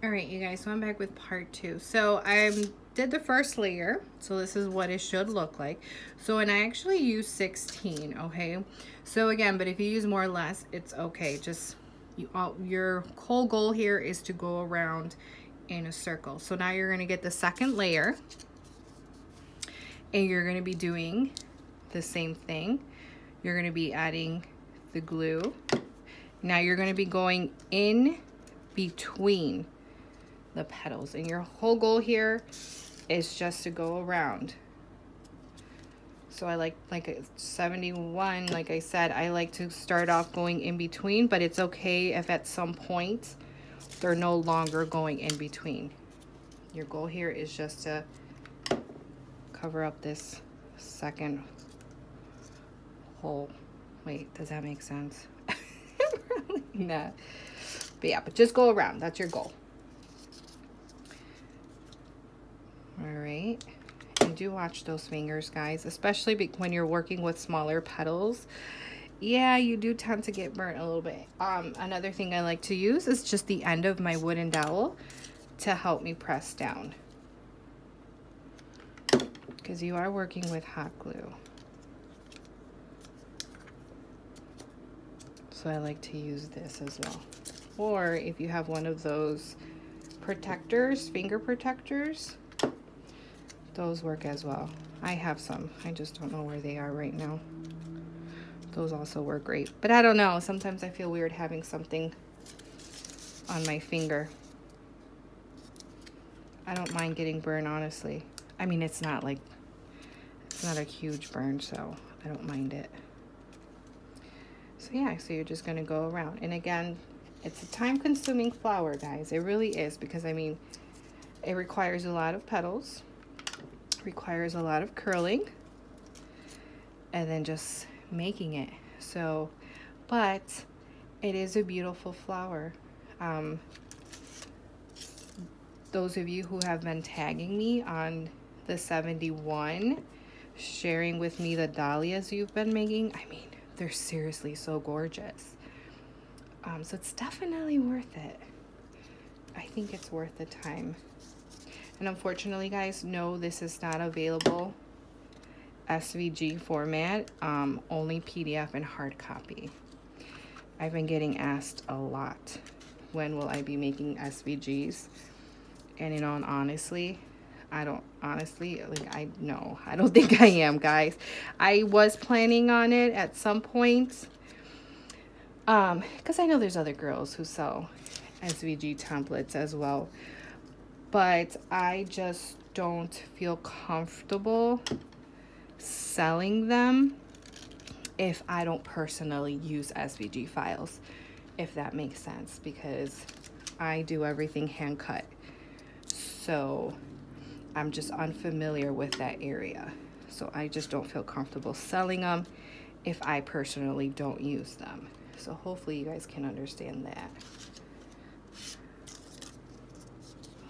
All right, you guys, so I'm back with part 2. So I did the first layer. So this is what it should look like. So, and I actually use 16, okay? So again, but if you use more or less, it's okay. Just, your whole goal here is to go around in a circle. So now you're gonna get the second layer and you're gonna be doing the same thing. You're gonna be adding the glue. Now you're gonna be going in between the petals, and your whole goal here is just to go around. So I like a 71, like I said, I like to start off going in between, but it's okay if at some point they're no longer going in between. Your goal here is just to cover up this second hole. Wait, does that make sense? Probably not. But yeah, but just go around. That's your goal. All right. And do watch those fingers, guys, especially when you're working with smaller petals. Yeah, you do tend to get burnt a little bit. Another thing I like to use is just the end of my wooden dowel to help me press down, because you are working with hot glue. So I like to use this as well. Or if you have one of those protectors, finger protectors, those work as well. I have some. I just don't know where they are right now. Those also work great. But I don't know. Sometimes I feel weird having something on my finger. I don't mind getting burned, honestly. I mean, it's not a huge burn, so I don't mind it. So yeah, so you're just gonna go around. And again, it's a time-consuming flower, guys. It really is, because I mean, it requires a lot of petals, requires a lot of curling, and then just making it. So, but it is a beautiful flower. Those of you who have been tagging me on the 71, sharing with me the dahlias you've been making, I mean, they're seriously so gorgeous. So it's definitely worth it. I think it's worth the time. And unfortunately, guys, no, this is not available SVG format, only PDF and hard copy. I've been getting asked a lot, when will I be making SVGs? And you know, honestly, I don't think I am, guys. I was planning on it at some point, because I know there's other girls who sell SVG templates as well, but I just don't feel comfortable selling them if I don't personally use SVG files, if that makes sense, because I do everything hand cut. So I'm just unfamiliar with that area. So I just don't feel comfortable selling them if I personally don't use them. So hopefully you guys can understand that.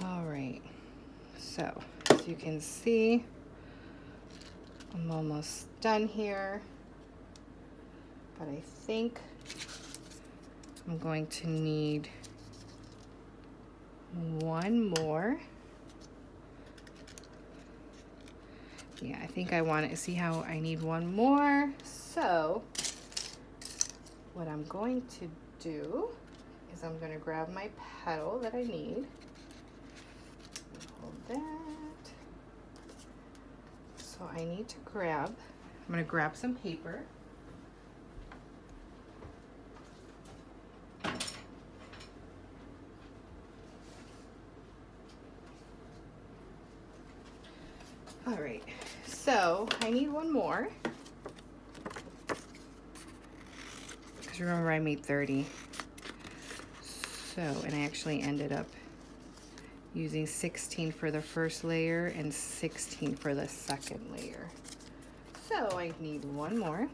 All right, so as you can see, I'm almost done here, but I think I'm going to need one more. Yeah, I think I want to see how I need one more. So what I'm going to do is I'm going to grab my petal that I need. Hold that. So I need to grab, I'm going to grab some paper. All right, so I need one more. Because remember, I made 30. So, and I actually ended up using 16 for the first layer and 16 for the second layer. So I need one more.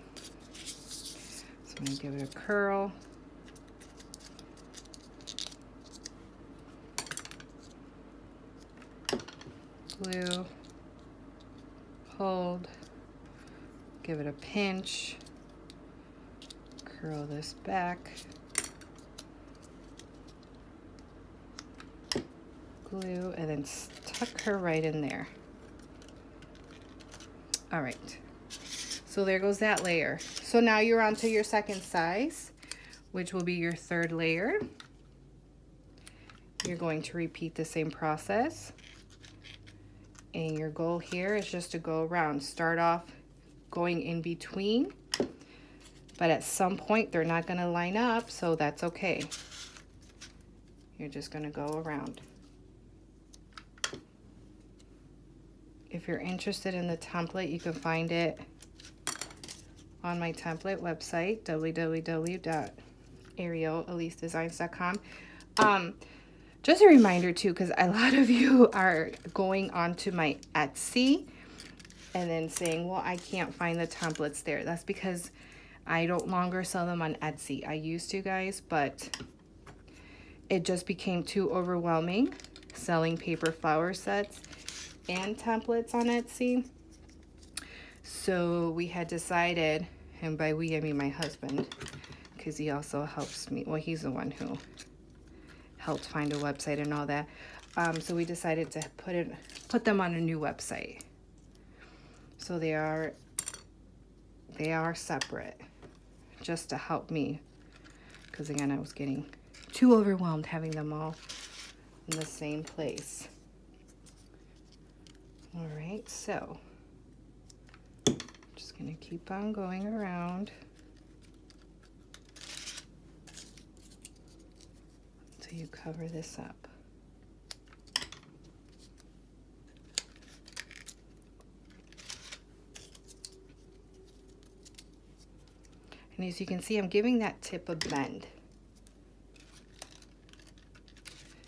So I'm gonna give it a curl. Glue. Hold, give it a pinch, curl this back, glue and then tuck her right in there. All right, so there goes that layer. So now you're on to your second size, which will be your third layer. You're going to repeat the same process. And your goal here is just to go around. Start off going in between, but at some point they're not gonna line up, so that's okay. You're just gonna go around. If you're interested in the template, you can find it on my template website, www.arielelisedesigns.com. Just a reminder too, because a lot of you are going onto my Etsy and then saying, well, I can't find the templates there. That's because I don't longer sell them on Etsy. I used to, guys, but it just became too overwhelming selling paper flower sets and templates on Etsy. So we had decided, and by we I mean my husband, because he also helps me. Well, he's the one who helped find a website and all that. So we decided to put them on a new website. So they are separate, just to help me, because again I was getting too overwhelmed having them all in the same place. All right, so just gonna keep on going around until you cover this up. And as you can see, I'm giving that tip a bend,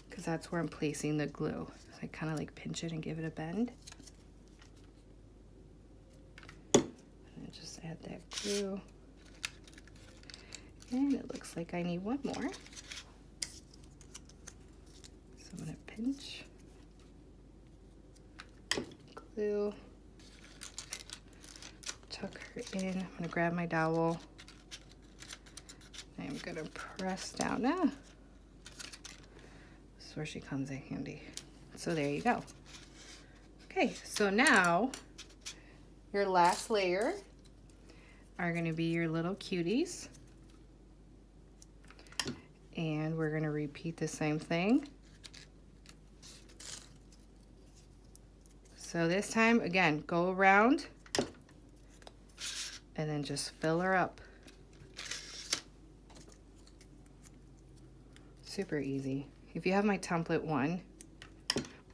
because that's where I'm placing the glue. So I kind of like pinch it and give it a bend. And then just add that glue. And it looks like I need one more. So I'm gonna pinch, glue, tuck her in. I'm gonna grab my dowel. I'm gonna press down. This is where she comes in handy. So there you go. Okay, so now your last layer are gonna be your little cuties. And we're gonna repeat the same thing. So this time, again, go around and then just fill her up. Super easy. If you have my template one,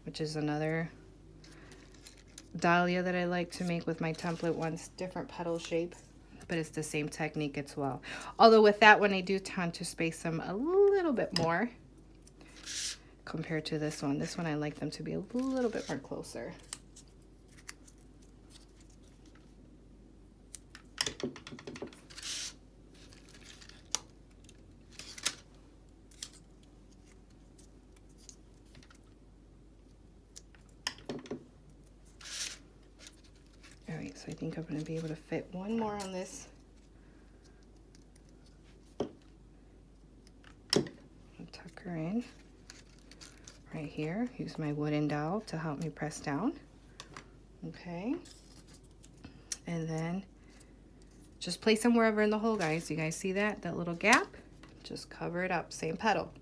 which is another dahlia that I like to make with my template ones, different petal shape, but it's the same technique as well. Although with that one, I do tend to space them a little bit more compared to this one. This one, I like them to be a little bit more closer. So I think I'm going to be able to fit one more on this. I'll tuck her in right here. Use my wooden dowel to help me press down. Okay. And then just place them wherever in the hole, guys. You guys see that? That little gap? Just cover it up. Same petal.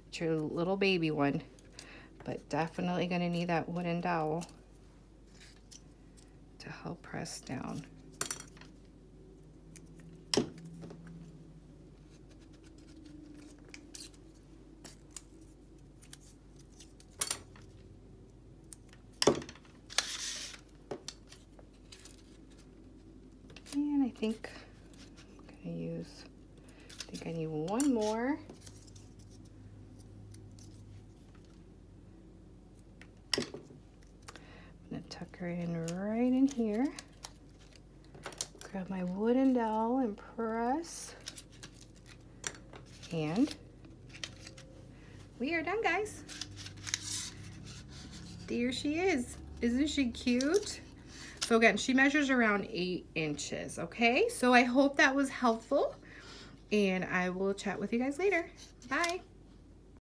It's your little baby one. But definitely going to need that wooden dowel to help press down. And I think I'm gonna use, I think I need one more. Tuck her in right in here. Grab my wooden dowel and press. And we are done, guys. There she is. Isn't she cute? So again, she measures around 8 inches, okay? So I hope that was helpful, and I will chat with you guys later. Bye.